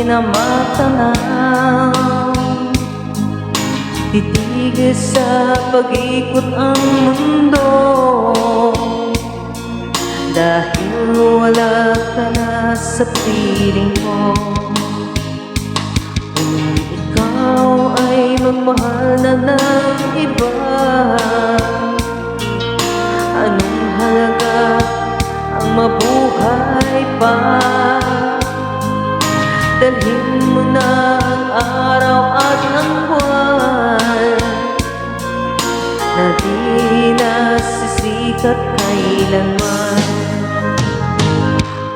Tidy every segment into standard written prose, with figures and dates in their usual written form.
na matanaw. Titigil sa pag-ikot ang mundo, dahil wala ka na sa piling mo. Kung ikaw ay magmahal na ng iba, anong halaga ang mabuhay pa? Dalhin mo na ang araw at ang buwan na di nasisikat kailanman.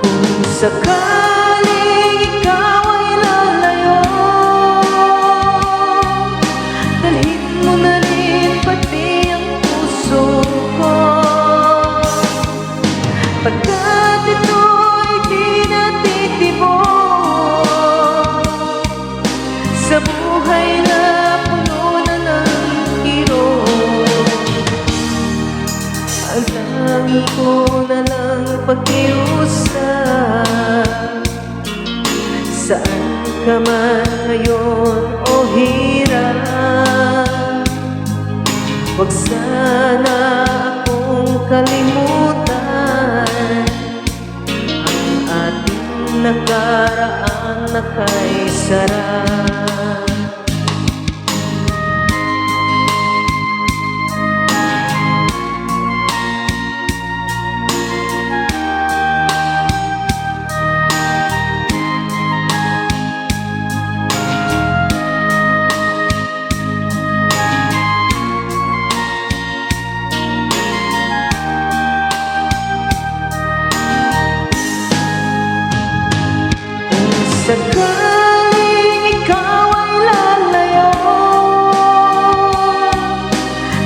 Kung sakaling ikaw ay lalayo, dalhin mo na rin pati ang puso ko, pagkat ito'y di natitibok sa buhay na puno na ng kirot. Ang tangi ko na lang pakiusap, saan ka man ngayon o hirap, huwag sana akong kalimutan ang ating nakaraan na kay sarap. Sakaling ikaw ay lalayo,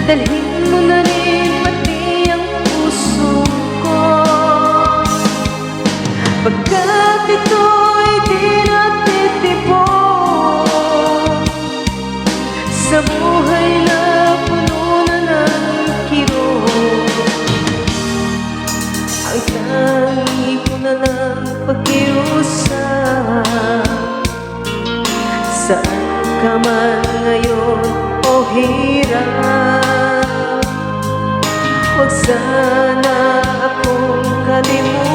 dalhin mo na rin pati ang puso ko, pagkat ito'y di natitibok sa buhay na puno na ng kirot. Ang tangi ko na lang pakiusap, saan ka man ngayon o hirap, huwag sana akong kalimutan